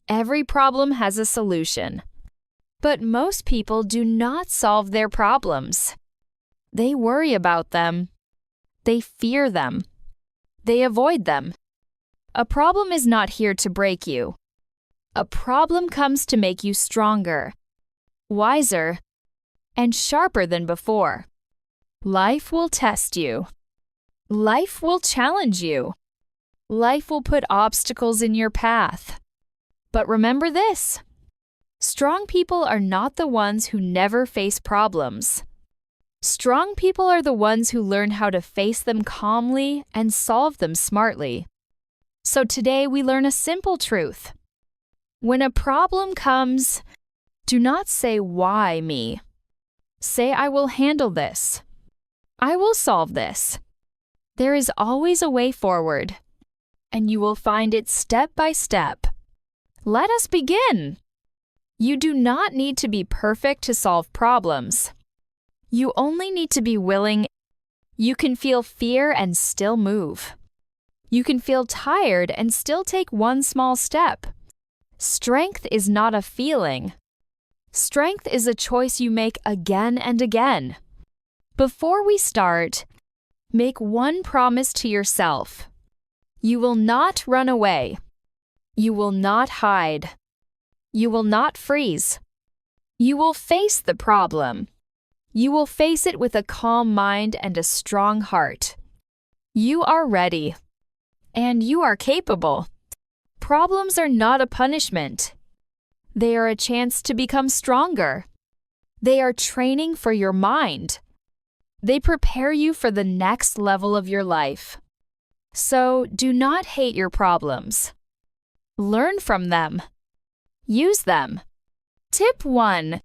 Every problem has a solution. But most people do not solve their problems. They worry about them. They fear them. They avoid them. A problem is not here to break you. A problem comes to make you stronger, wiser, and sharper than before. Life will test you. Life will challenge you. Life will put obstacles in your path. But remember this: strong people are not the ones who never face problems. Strong people are the ones who learn how to face them calmly and solve them smartly. So today we learn a simple truth. When a problem comes, do not say, "Why me?" Say, "I will handle this. I will solve this." There is always a way forward, and you will find it step by step. Let us begin. You do not need to be perfect to solve problems. You only need to be willing. You can feel fear and still move. You can feel tired and still take one small step. Strength is not a feeling. Strength is a choice you make again and again. Before we start, make one promise to yourself. You will not run away. You will not hide. You will not freeze. You will face the problem. You will face it with a calm mind and a strong heart. You are ready. And you are capable. Problems are not a punishment. They are a chance to become stronger. They are training for your mind. They prepare you for the next level of your life. So do not hate your problems. Learn from them. Use them. Tip 1.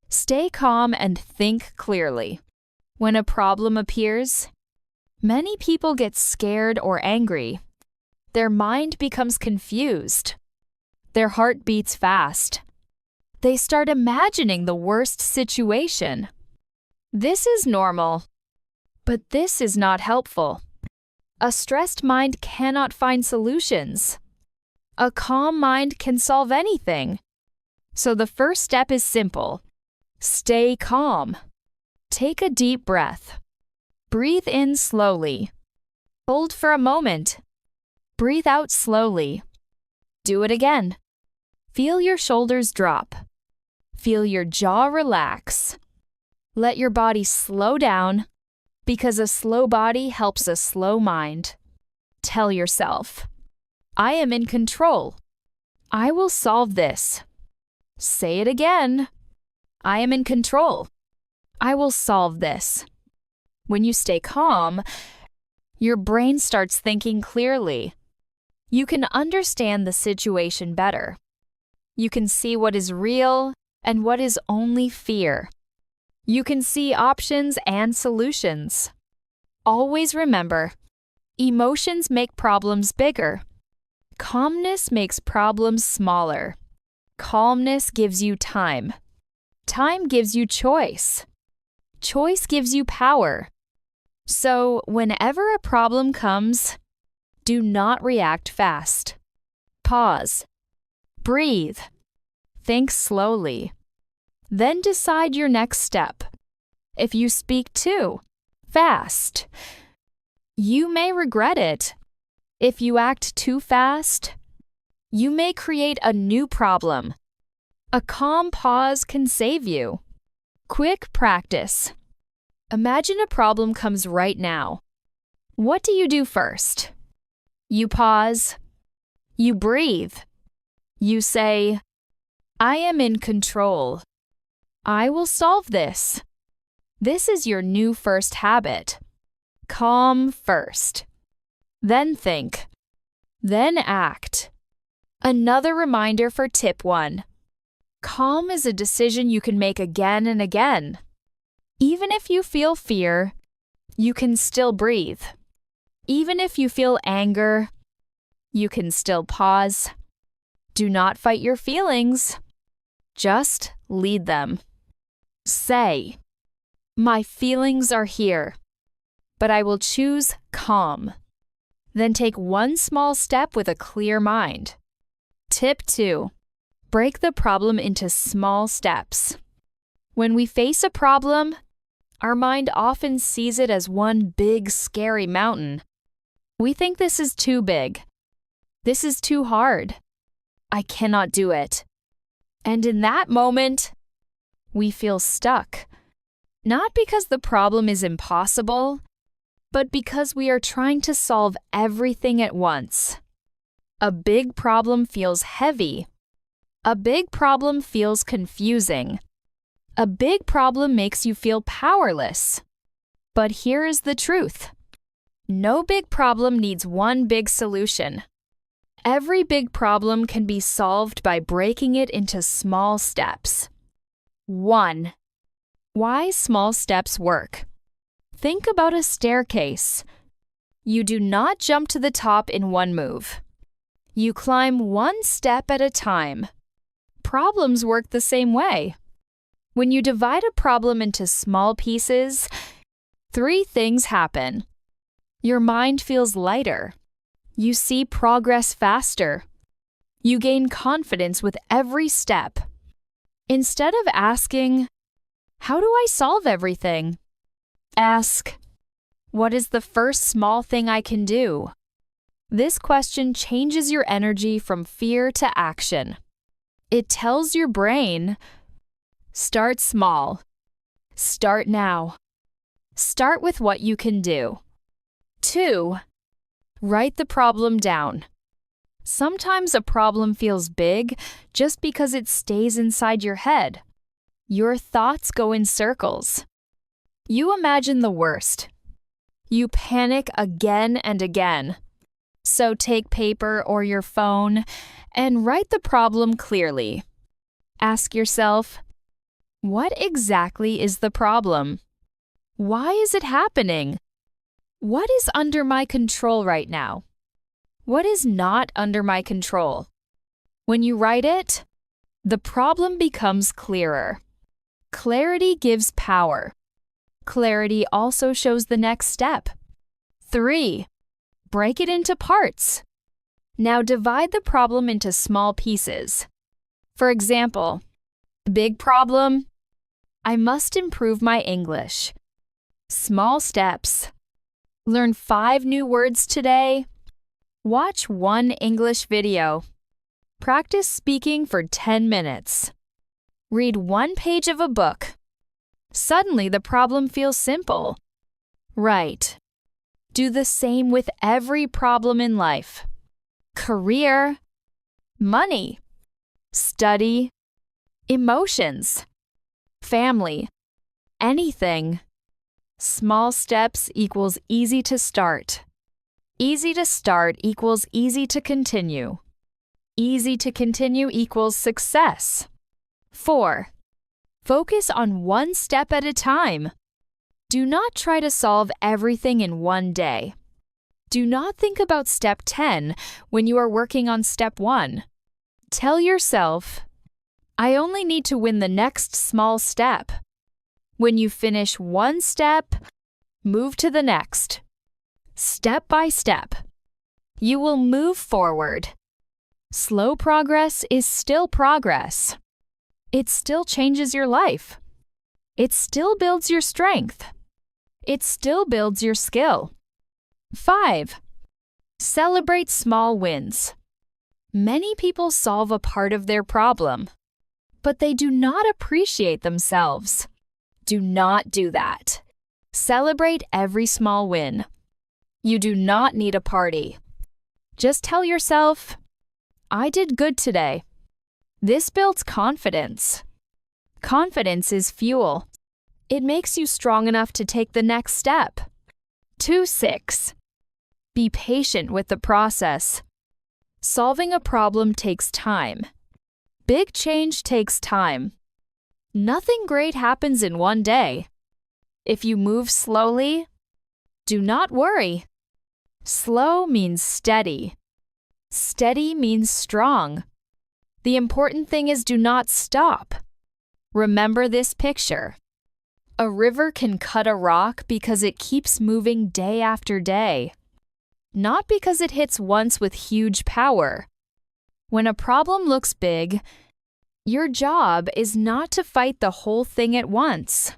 Stay calm and think clearly. When a problem appears, many people get scared or angry. Their mind becomes confused. Their heart beats fast. They start imagining the worst situation. This is normal, but this is not helpful. A stressed mind cannot find solutions. A calm mind can solve anything. So the first step is simple. Stay calm. Take a deep breath. Breathe in slowly. Hold for a moment. Breathe out slowly. Do it again. Feel your shoulders drop. Feel your jaw relax. Let your body slow down, because a slow body helps a slow mind. Tell yourself, "I am in control. I will solve this." Say it again. "I am in control. I will solve this." When you stay calm, your brain starts thinking clearly. You can understand the situation better. You can see what is real and what is only fear. You can see options and solutions. Always remember, emotions make problems bigger. Calmness makes problems smaller. Calmness gives you time. Time gives you choice. Choice gives you power. So, whenever a problem comes, do not react fast. Pause. Breathe. Think slowly. Then decide your next step. If you speak too fast, you may regret it. If you act too fast, you may create a new problem. A calm pause can save you. Quick practice. Imagine a problem comes right now. What do you do first? You pause. You breathe. You say, "I am in control. I will solve this." This is your new first habit. Calm first. Then think. Then act. Another reminder for tip 1. Calm is a decision you can make again and again. Even if you feel fear, you can still breathe. Even if you feel anger, you can still pause. Do not fight your feelings. Just lead them. Say, "My feelings are here, but I will choose calm." Then take one small step with a clear mind. Tip 2. Break the problem into small steps. When we face a problem, our mind often sees it as one big, scary mountain. We think this is too big. This is too hard. I cannot do it. And in that moment, we feel stuck. Not because the problem is impossible, but because we are trying to solve everything at once. A big problem feels heavy. A big problem feels confusing. A big problem makes you feel powerless. But here is the truth. No big problem needs one big solution. Every big problem can be solved by breaking it into small steps. 1. Why small steps work. Think about a staircase. You do not jump to the top in one move. You climb one step at a time. Problems work the same way. When you divide a problem into small pieces, 3 things happen. Your mind feels lighter. You see progress faster. You gain confidence with every step. Instead of asking, "How do I solve everything?" ask, "What is the first small thing I can do?" This question changes your energy from fear to action. It tells your brain, start small. Start now. Start with what you can do. 2. Write the problem down. Sometimes a problem feels big just because it stays inside your head. Your thoughts go in circles. You imagine the worst. You panic again and again. So take paper or your phone and write the problem clearly. Ask yourself, what exactly is the problem? Why is it happening? What is under my control right now? What is not under my control? When you write it, the problem becomes clearer. Clarity gives power. Clarity also shows the next step. 3. Break it into parts. Now divide the problem into small pieces. For example, big problem, I must improve my English. Small steps. Learn 5 new words today. Watch 1 English video. Practice speaking for 10 minutes. Read 1 page of a book. Suddenly the problem feels simple. Right. Do the same with every problem in life. Career, money, study, emotions, family, anything. Small steps equals easy to start. Easy to start equals easy to continue. Easy to continue equals success. 4. Focus on 1 step at a time. Do not try to solve everything in one day. Do not think about step 10 when you are working on step 1. Tell yourself, I only need to win the next small step. When you finish 1 step, move to the next. Step by step. You will move forward. Slow progress is still progress. It still changes your life. It still builds your strength. It still builds your skill. 5. Celebrate small wins. Many people solve a part of their problem, but they do not appreciate themselves. Do not do that. Celebrate every small win. You do not need a party. Just tell yourself, I did good today. This builds confidence. Confidence is fuel. It makes you strong enough to take the next step. 2.6. Be patient with the process. Solving a problem takes time. Big change takes time. Nothing great happens in one day. If you move slowly, do not worry. Slow means steady. Steady means strong. The important thing is do not stop. Remember this picture. A river can cut a rock because it keeps moving day after day, not because it hits once with huge power. When a problem looks big, your job is not to fight the whole thing at once.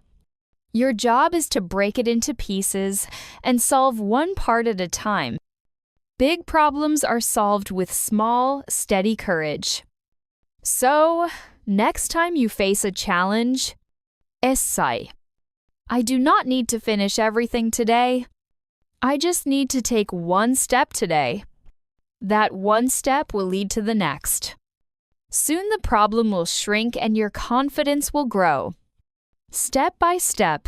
Your job is to break it into pieces and solve one part at a time. Big problems are solved with small, steady courage. So, next time you face a challenge, essay. I do not need to finish everything today. I just need to take one step today. That one step will lead to the next. Soon the problem will shrink and your confidence will grow. Step by step,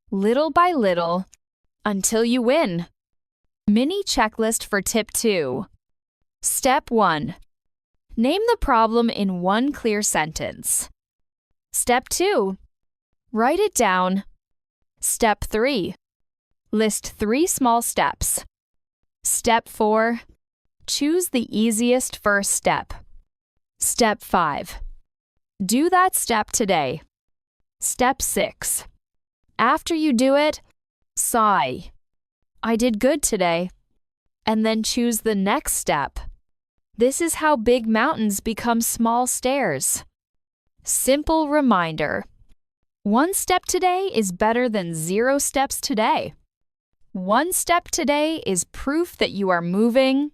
little by little, until you win. Mini checklist for tip 2. Step 1. Name the problem in one clear sentence. Step 2. Write it down. Step 3. List 3 small steps. Step 4. Choose the easiest first step. Step 5. Do that step today. Step 6. After you do it, sigh. I did good today. And then choose the next step. This is how big mountains become small stairs. Simple reminder. 1 step today is better than 0 steps today. 1 step today is proof that you are moving.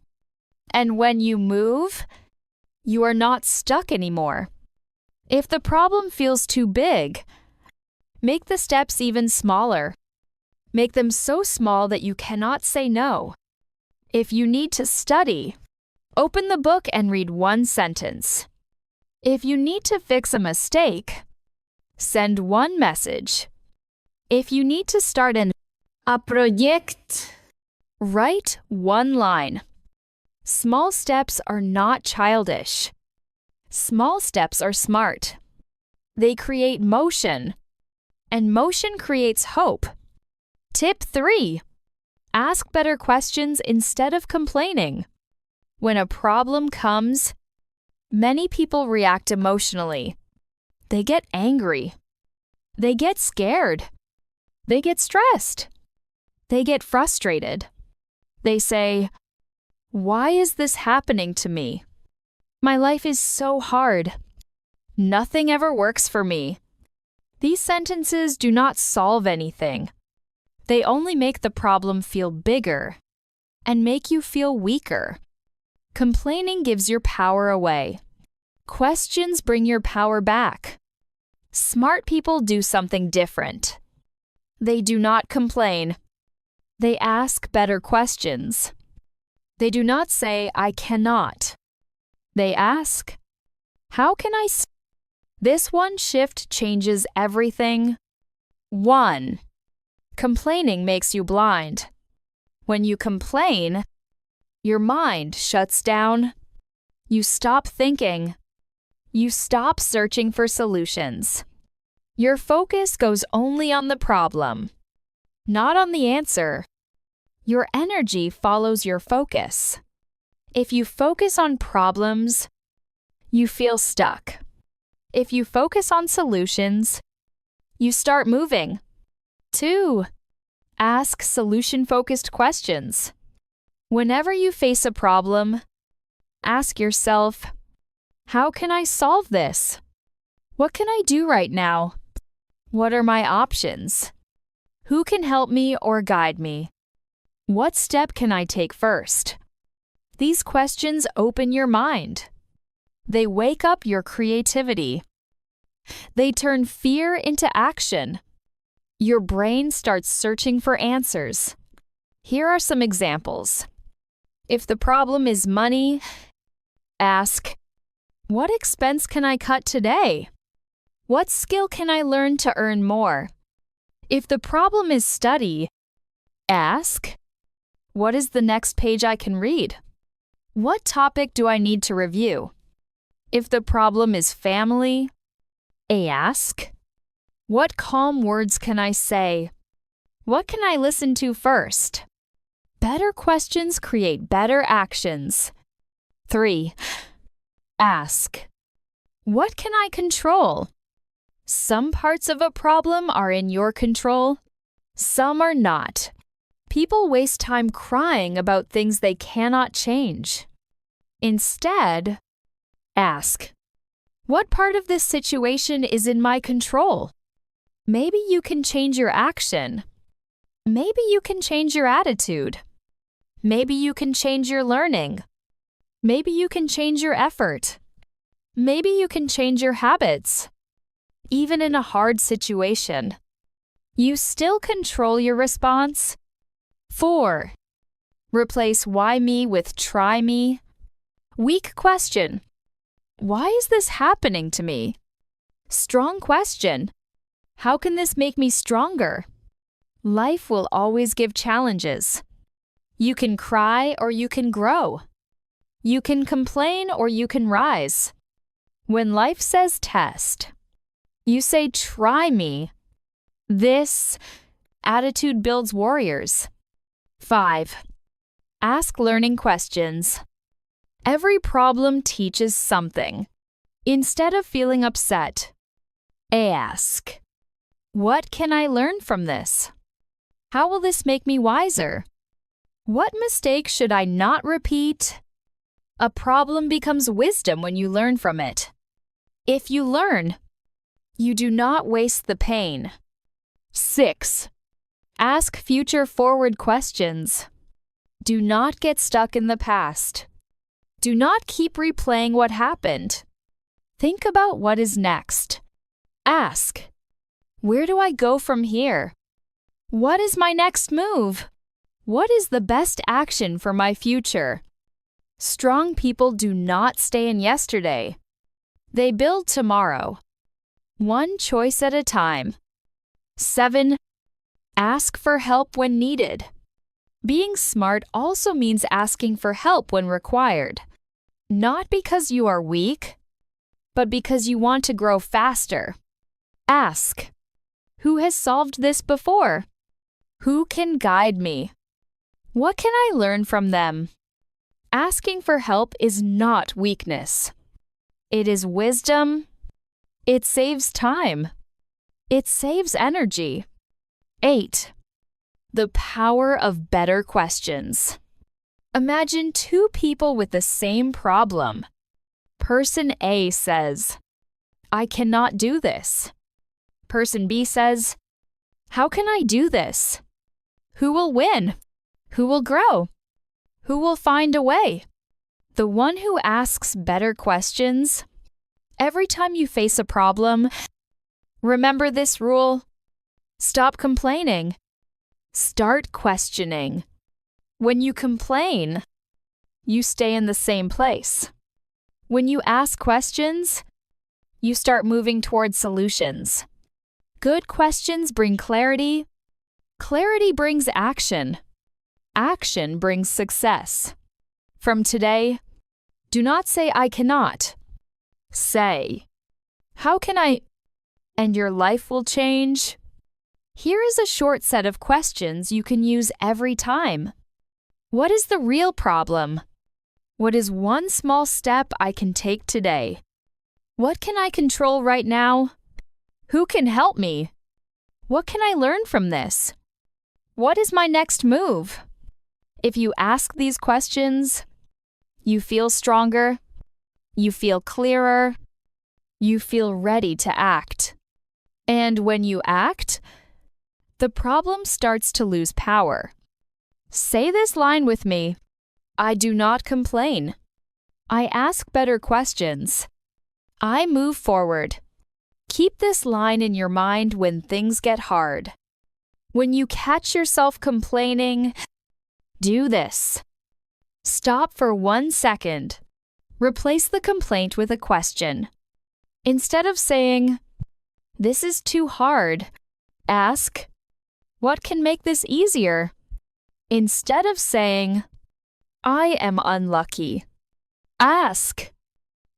And when you move, you are not stuck anymore. If the problem feels too big, make the steps even smaller. Make them so small that you cannot say no. If you need to study, open the book and read 1 sentence. If you need to fix a mistake, send 1 message. If you need to start a project, write 1 line. Small steps are not childish. Small steps are smart. They create motion, and motion creates hope. Tip 3. Ask better questions instead of complaining. When a problem comes, many people react emotionally. They get angry. They get scared. They get stressed. They get frustrated. They say, "Why is this happening to me? My life is so hard. Nothing ever works for me." These sentences do not solve anything. They only make the problem feel bigger and make you feel weaker. Complaining gives your power away. Questions bring your power back. Smart people do something different. They do not complain. They ask better questions. They do not say, "I cannot." They ask, "How can I?" This one shift changes everything. 1. Complaining makes you blind. When you complain, your mind shuts down. You stop thinking. You stop searching for solutions. Your focus goes only on the problem, not on the answer. Your energy follows your focus. If you focus on problems, you feel stuck. If you focus on solutions, you start moving. 2. Ask solution-focused questions. Whenever you face a problem, ask yourself, "How can I solve this? What can I do right now? What are my options? Who can help me or guide me? What step can I take first?" These questions open your mind. They wake up your creativity. They turn fear into action. Your brain starts searching for answers. Here are some examples. If the problem is money, ask, "What expense can I cut today? What skill can I learn to earn more?" If the problem is study, ask, "What is the next page I can read? What topic do I need to review?" If the problem is family, ask, "What calm words can I say? What can I listen to first?" Better questions create better actions. 3. Ask, "What can I control?" Some parts of a problem are in your control, some are not. People waste time crying about things they cannot change. Instead, Ask, what part of this situation is in my control? Maybe you can change your action. Maybe you can change your attitude. Maybe you can change your learning. Maybe you can change your effort. Maybe you can change your habits. Even in a hard situation, you still control your response. 4. Replace why me with try me. Weak question. Why is this happening to me? Strong question. How can this make me stronger? Life will always give challenges. You can cry or you can grow. You can complain or you can rise. When life says test, you say try me. This attitude builds warriors. 5. Ask learning questions. Every problem teaches something. Instead of feeling upset, ask, what can I learn from this? How will this make me wiser? What mistake should I not repeat? A problem becomes wisdom when you learn from it. If you learn, you do not waste the pain. 6. Ask future-forward questions. Do not get stuck in the past. Do not keep replaying what happened. Think about what is next. Ask, where do I go from here? What is my next move? What is the best action for my future? Strong people do not stay in yesterday. They build tomorrow. One choice at a time. 7. Ask for help when needed. Being smart also means asking for help when required. Not because you are weak, but because you want to grow faster. Ask, who has solved this before? Who can guide me? What can I learn from them? Asking for help is not weakness. It is wisdom. It saves time. It saves energy. 8. The power of better questions. Imagine two people with the same problem. Person A says, I cannot do this. Person B says, how can I do this? Who will win? Who will grow? Who will find a way? The one who asks better questions. Every time you face a problem, remember this rule. Stop complaining. Start questioning. When you complain, you stay in the same place. When you ask questions, you start moving towards solutions. Good questions bring clarity. Clarity brings action. Action brings success. From today, do not say I cannot. Say, how can I? And your life will change. Here is a short set of questions you can use every time. What is the real problem? What is one small step I can take today? What can I control right now? Who can help me? What can I learn from this? What is my next move? If you ask these questions, you feel stronger, you feel clearer, you feel ready to act. And when you act, the problem starts to lose power. Say this line with me. I do not complain. I ask better questions. I move forward. Keep this line in your mind when things get hard. When you catch yourself complaining, do this. Stop for 1 second. Replace the complaint with a question. Instead of saying, this is too hard, ask, what can make this easier? Instead of saying, I am unlucky, ask,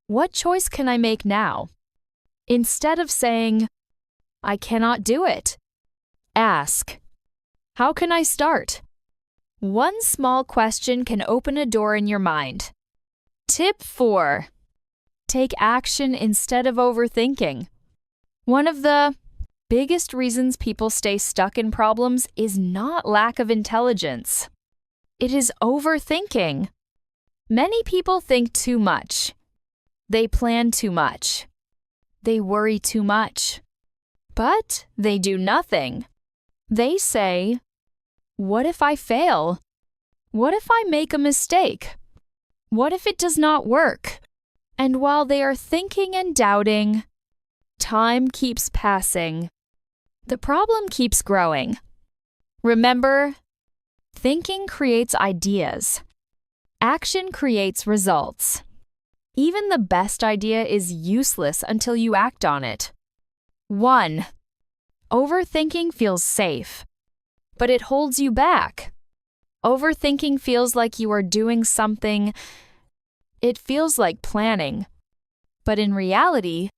what choice can I make now? Instead of saying, I cannot do it, ask, how can I start? One small question can open a door in your mind. Tip 4. Take action instead of overthinking. One of the biggest reasons people stay stuck in problems is not lack of intelligence. It is overthinking. Many people think too much. They plan too much. They worry too much. But they do nothing. They say, "What if I fail? What if I make a mistake? What if it does not work?" And while they are thinking and doubting, time keeps passing. The problem keeps growing. Remember, thinking creates ideas. Action creates results. Even the best idea is useless until you act on it. 1. Overthinking feels safe, but it holds you back. Overthinking feels like you are doing something. It feels like planning. But in reality,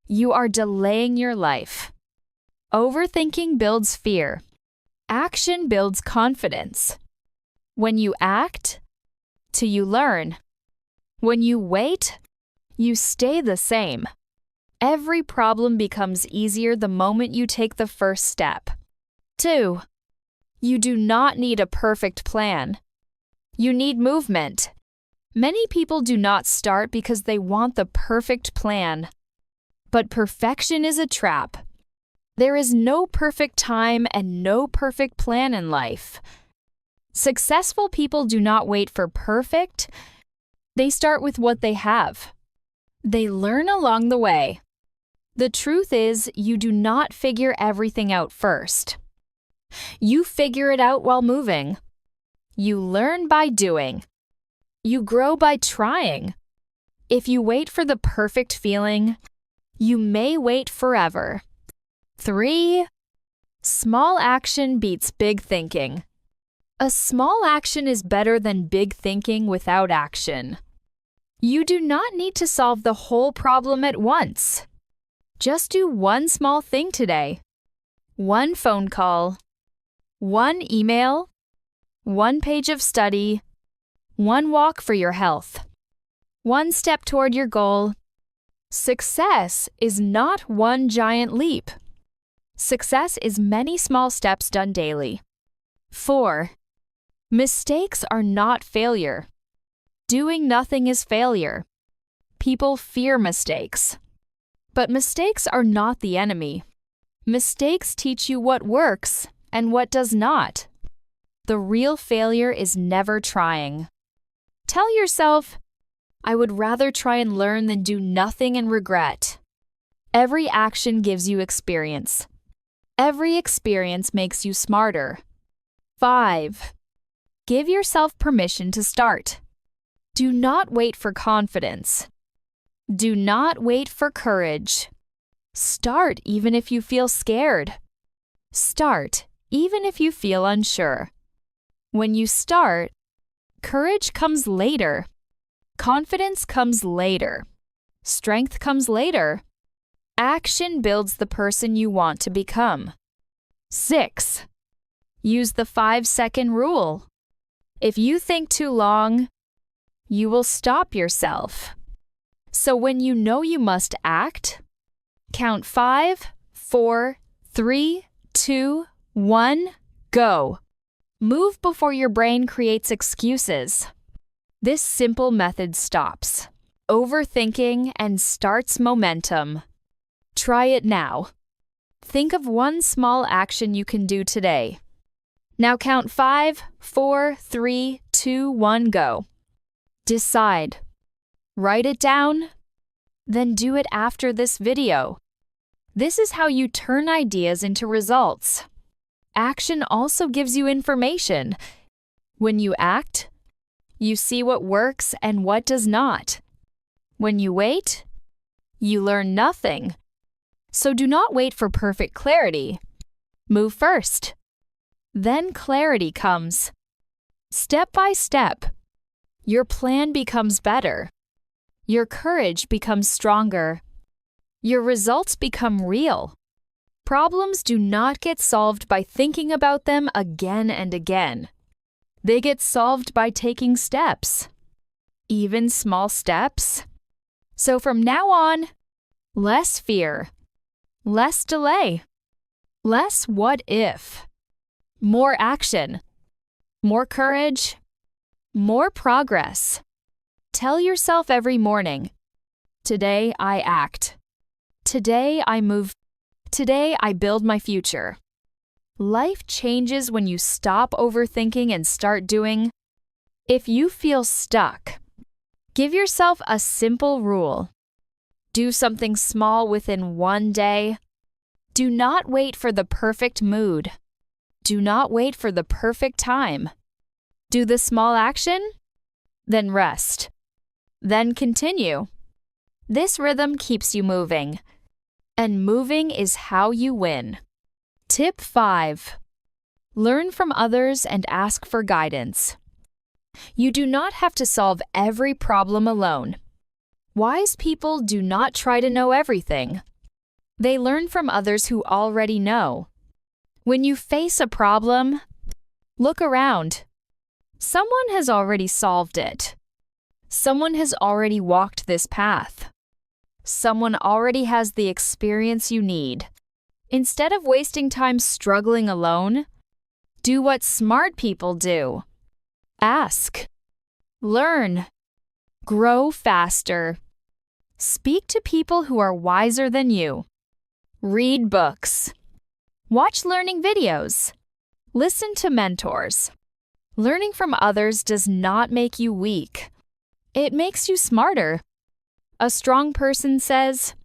you are delaying your life. Overthinking builds fear. Action builds confidence. When you act, till you learn. When you wait, you stay the same. Every problem becomes easier the moment you take the first step. 2. You do not need a perfect plan. You need movement. Many people do not start because they want the perfect plan. But perfection is a trap. There is no perfect time and no perfect plan in life. Successful people do not wait for perfect. They start with what they have. They learn along the way. The truth is, you do not figure everything out first. You figure it out while moving. You learn by doing. You grow by trying. If you wait for the perfect feeling, you may wait forever. 3. Small action beats big thinking. A small action is better than big thinking without action. You do not need to solve the whole problem at once. Just do one small thing today. One phone call. One email. One page of study. One walk for your health. One step toward your goal. Success is not one giant leap. Success is many small steps done daily. 4. Mistakes are not failure. Doing nothing is failure. People fear mistakes. But mistakes are not the enemy. Mistakes teach you what works and what does not. The real failure is never trying. Tell yourself, "I would rather try and learn than do nothing and regret." Every action gives you experience. Every experience makes you smarter. 5. Give yourself permission to start. Do not wait for confidence. Do not wait for courage. Start even if you feel scared. Start even if you feel unsure. When you start, courage comes later. Confidence comes later. Strength comes later. Action builds the person you want to become. 6. Use the 5-second rule. If you think too long, you will stop yourself. So when you know you must act, count 5, 4, 3, 2, 1, go. Move before your brain creates excuses. This simple method stops overthinking and starts momentum. Try it now. Think of one small action you can do today. Now count 5, 4, 3, 2, 1, go. Decide. Write it down, then do it after this video. This is how you turn ideas into results. Action also gives you information. When you act, you see what works and what does not. When you wait, you learn nothing. So do not wait for perfect clarity. Move first. Then clarity comes. Step by step, your plan becomes better. Your courage becomes stronger. Your results become real. Problems do not get solved by thinking about them again and again. They get solved by taking steps. Even small steps. So from now on, less fear, less delay, less what if, more action, more courage, more progress. Tell yourself every morning, Today I act. Today I move. Today I build my future. Life changes when you stop overthinking and start doing. If you feel stuck, give yourself a simple rule. Do something small within one day. Do not wait for the perfect mood. Do not wait for the perfect time. Do the small action, then rest, then continue. This rhythm keeps you moving, and moving is how you win. Tip 5. Learn from others and ask for guidance. You do not have to solve every problem alone. Wise people do not try to know everything. They learn from others who already know. When you face a problem, look around. Someone has already solved it. Someone has already walked this path. Someone already has the experience you need. Instead of wasting time struggling alone, do what smart people do. Ask. Learn. Grow faster. Speak to people who are wiser than you. Read books. Watch learning videos. Listen to mentors. Learning from others does not make you weak. It makes you smarter. A strong person says,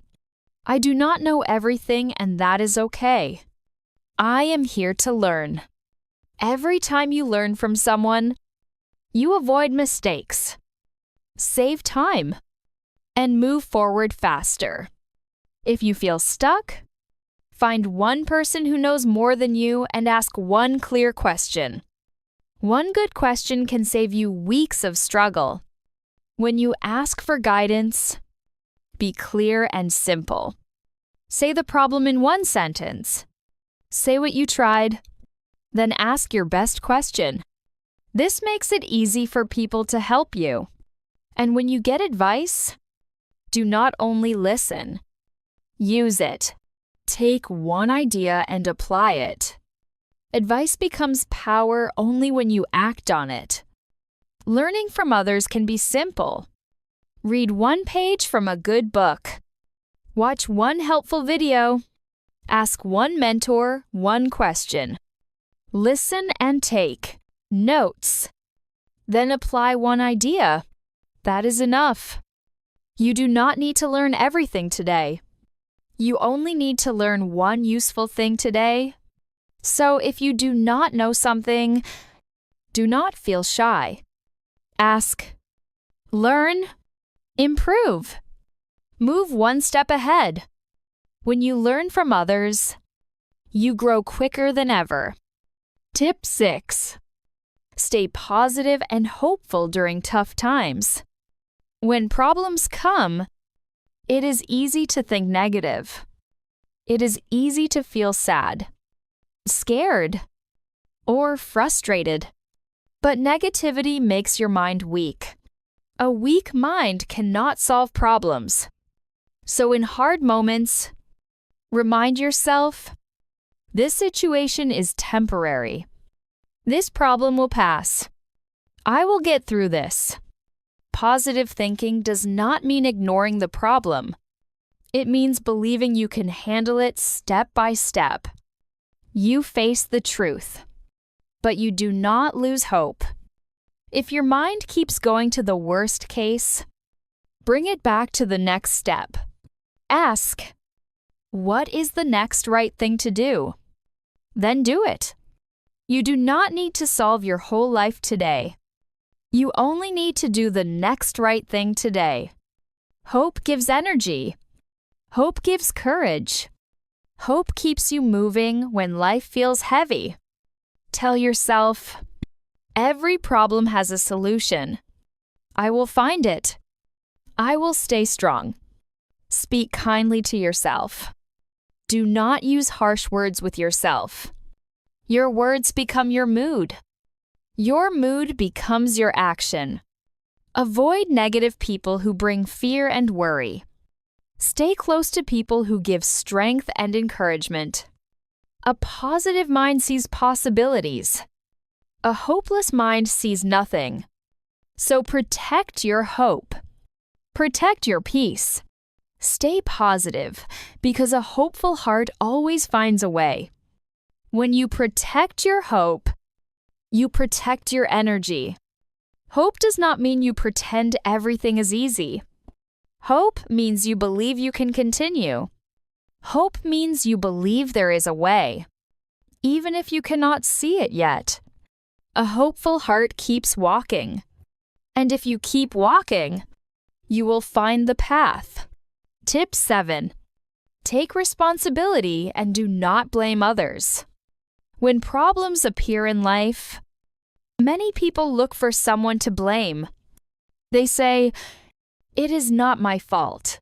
"I do not know everything, and that is okay. I am here to learn." Every time you learn from someone, you avoid mistakes, save time, and move forward faster. If you feel stuck, find one person who knows more than you and ask one clear question. One good question can save you weeks of struggle. When you ask for guidance, be clear and simple. Say the problem in one sentence. Say what you tried, then ask your best question. This makes it easy for people to help you. And when you get advice, do not only listen. Use it. Take one idea and apply it. Advice becomes power only when you act on it. Learning from others can be simple. Read one page from a good book. Watch one helpful video. Ask one mentor one question. Listen and take notes. Then apply one idea. That is enough. You do not need to learn everything today. You only need to learn one useful thing today. So if you do not know something, do not feel shy. Ask. Learn. Improve. Move one step ahead. When you learn from others, you grow quicker than ever. Tip 6. Stay positive and hopeful during tough times. When problems come, it is easy to think negative. It is easy to feel sad, scared, or frustrated. But negativity makes your mind weak. A weak mind cannot solve problems. So in hard moments, remind yourself, this situation is temporary. This problem will pass. I will get through this. Positive thinking does not mean ignoring the problem. It means believing you can handle it step by step. You face the truth, but you do not lose hope. If your mind keeps going to the worst case, bring it back to the next step. Ask, what is the next right thing to do? Then do it. You do not need to solve your whole life today. You only need to do the next right thing today. Hope gives energy. Hope gives courage. Hope keeps you moving when life feels heavy. Tell yourself, every problem has a solution. I will find it. I will stay strong. Speak kindly to yourself. Do not use harsh words with yourself. Your words become your mood. Your mood becomes your action. Avoid negative people who bring fear and worry. Stay close to people who give strength and encouragement. A positive mind sees possibilities. A hopeless mind sees nothing. So protect your hope. Protect your peace. Stay positive, because a hopeful heart always finds a way. When you protect your hope, you protect your energy. Hope does not mean you pretend everything is easy. Hope means you believe you can continue. Hope means you believe there is a way, even if you cannot see it yet. A hopeful heart keeps walking. And if you keep walking, you will find the path. Tip 7. Take responsibility and do not blame others. When problems appear in life, many people look for someone to blame. They say, "It is not my fault.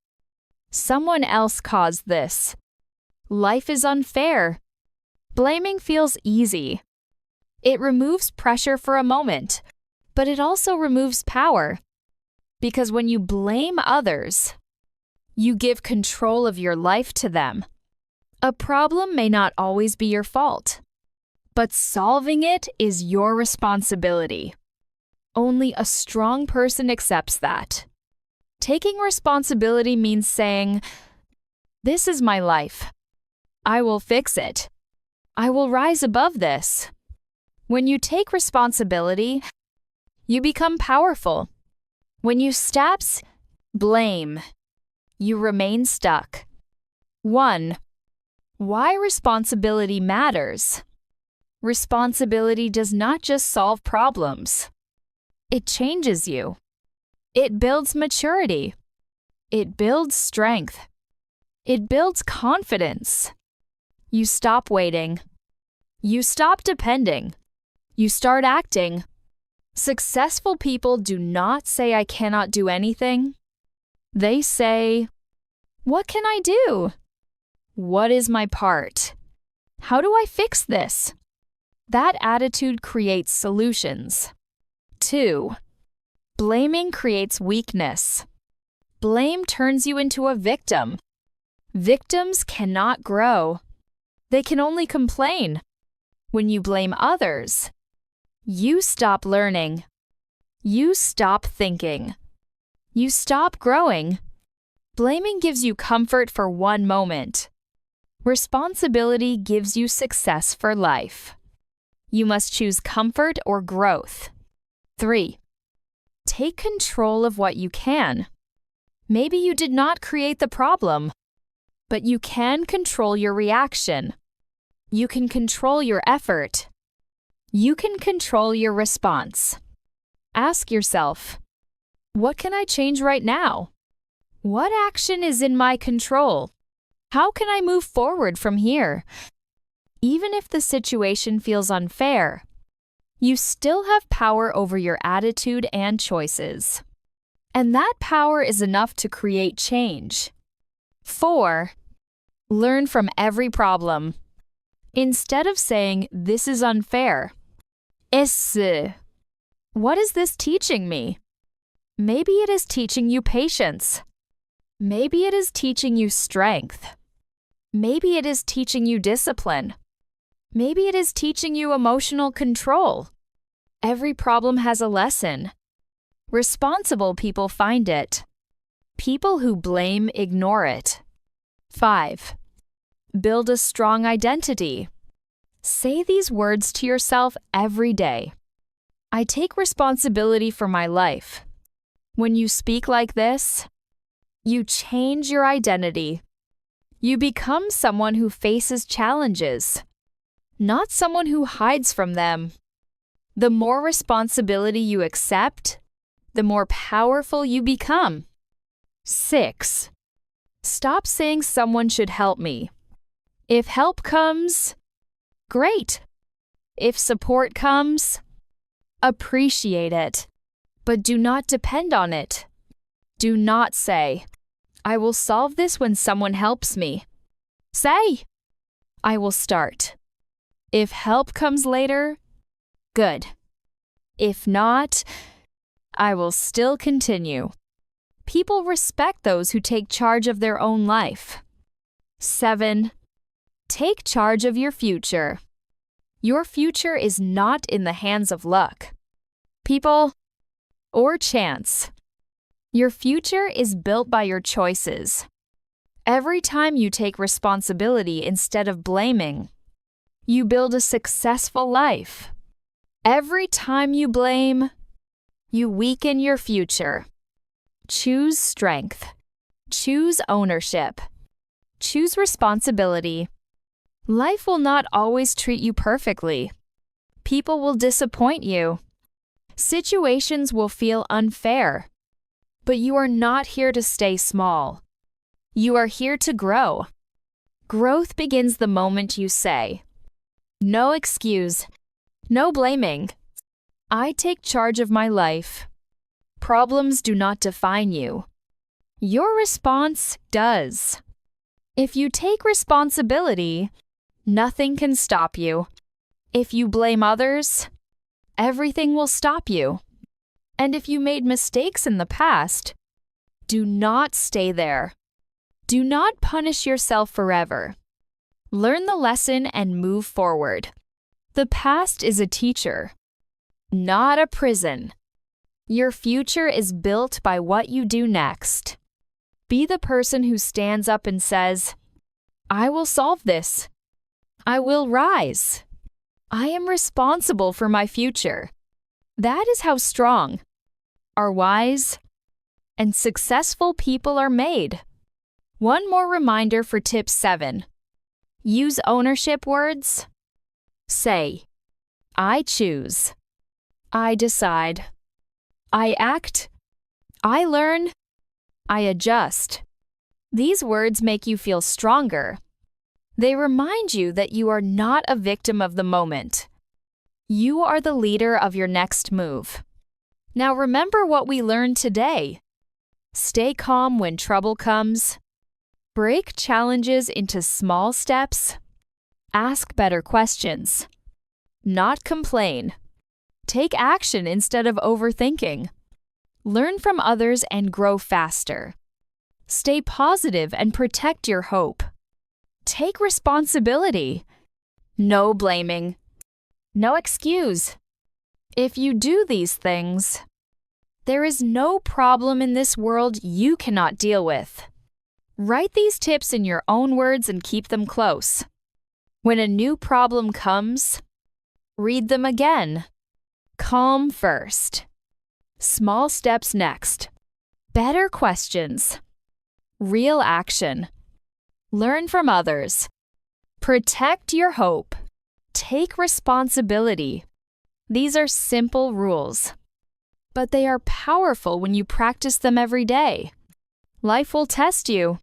Someone else caused this. Life is unfair." Blaming feels easy. It removes pressure for a moment, but it also removes power. Because when you blame others, you give control of your life to them. A problem may not always be your fault, but solving it is your responsibility. Only a strong person accepts that. Taking responsibility means saying, "This is my life. I will fix it. I will rise above this." When you take responsibility, you become powerful. When you stop blame, you remain stuck. 1. Why responsibility matters. Responsibility does not just solve problems. It changes you. It builds maturity. It builds strength. It builds confidence. You stop waiting. You stop depending. You start acting. Successful people do not say, "I cannot do anything." They say, "What can I do? What is my part? How do I fix this?" That attitude creates solutions. 2. Blaming creates weakness. Blame turns you into a victim. Victims cannot grow. They can only complain. When you blame others, you stop learning. You stop thinking. You stop growing. Blaming gives you comfort for one moment. Responsibility gives you success for life. You must choose comfort or growth. 3. Take control of what you can. Maybe you did not create the problem, but you can control your reaction. You can control your effort. You can control your response. Ask yourself, what can I change right now? What action is in my control? How can I move forward from here? Even if the situation feels unfair, you still have power over your attitude and choices. And that power is enough to create change. 4. Learn from every problem. Instead of saying, "This is unfair," what is this teaching me? Maybe it is teaching you patience. Maybe it is teaching you strength. Maybe it is teaching you discipline. Maybe it is teaching you emotional control. Every problem has a lesson. Responsible people find it. People who blame ignore it. 5. Build a strong identity. Say these words to yourself every day. I take responsibility for my life. When you speak like this, you change your identity. You become someone who faces challenges, not someone who hides from them. The more responsibility you accept, the more powerful you become. 6. Stop saying someone should help me. If help comes, great. If support comes, appreciate it. But do not depend on it. Do not say, "I will solve this when someone helps me." Say, "I will start. If help comes later, good. If not, I will still continue." People respect those who take charge of their own life. 7. Take charge of your future. Your future is not in the hands of luck, people, or chance. Your future is built by your choices. Every time you take responsibility instead of blaming, you build a successful life. Every time you blame, you weaken your future. Choose strength. Choose ownership. Choose responsibility. Life will not always treat you perfectly. People will disappoint you. Situations will feel unfair. But you are not here to stay small. You are here to grow. Growth begins the moment you say, "No excuse, no blaming. I take charge of my life." Problems do not define you. Your response does. If you take responsibility, nothing can stop you. If you blame others, everything will stop you. And if you made mistakes in the past, do not stay there. Do not punish yourself forever. Learn the lesson and move forward. The past is a teacher, not a prison. Your future is built by what you do next. Be the person who stands up and says, "I will solve this. I will rise. I am responsible for my future." That is how strong, are wise, and successful people are made. One more reminder for tip 7. Use ownership words. Say, "I choose. I decide. I act. I learn. I adjust." These words make you feel stronger. They remind you that you are not a victim of the moment. You are the leader of your next move. Now remember what we learned today. Stay calm when trouble comes. Break challenges into small steps. Ask better questions. Not complain. Take action instead of overthinking. Learn from others and grow faster. Stay positive and protect your hope. Take responsibility. No blaming. No excuse. If you do these things, there is no problem in this world you cannot deal with. Write these tips in your own words and keep them close. When a new problem comes, read them again. Calm first. Small steps next. Better questions. Real action. Learn from others. Protect your hope. Take responsibility. These are simple rules, but they are powerful when you practice them every day. Life will test you.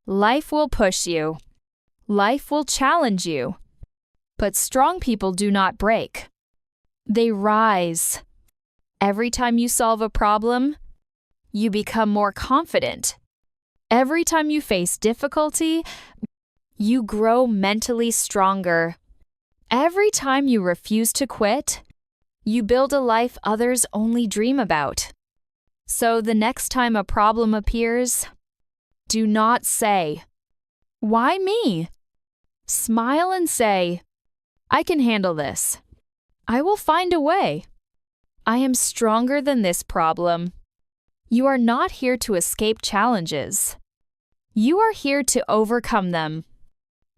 Life will push you. Life will challenge you. But strong people do not break. They rise. Every time you solve a problem, you become more confident. Every time you face difficulty, you grow mentally stronger. Every time you refuse to quit, you build a life others only dream about. So the next time a problem appears, do not say, "Why me?" Smile and say, "I can handle this. I will find a way. I am stronger than this problem." You are not here to escape challenges. You are here to overcome them.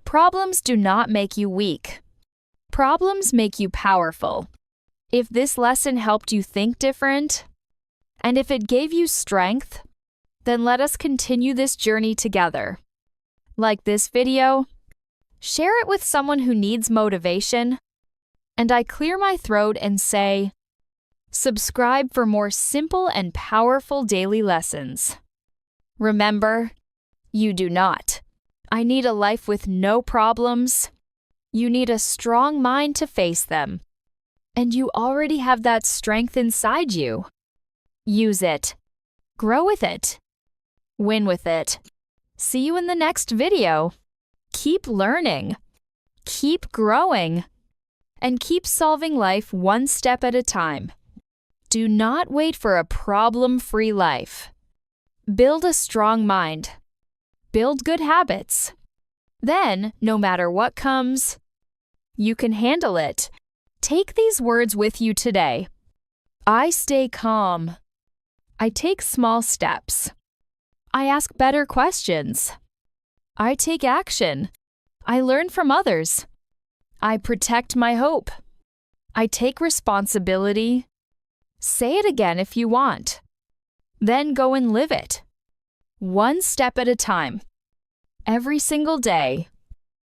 Problems do not make you weak. Problems make you powerful. If this lesson helped you think different, and if it gave you strength, then let us continue this journey together. Like this video, share it with someone who needs motivation, and I clear my throat and say, subscribe for more simple and powerful daily lessons. Remember, you do not. I need a life with no problems. You need a strong mind to face them. And you already have that strength inside you. Use it. Grow with it. Win with it. See you in the next video. Keep learning. Keep growing. And keep solving life one step at a time. Do not wait for a problem-free life. Build a strong mind. Build good habits. Then, no matter what comes, you can handle it. Take these words with you today. I stay calm. I take small steps. I ask better questions. I take action. I learn from others. I protect my hope. I take responsibility. Say it again if you want. Then go and live it. One step at a time. Every single day.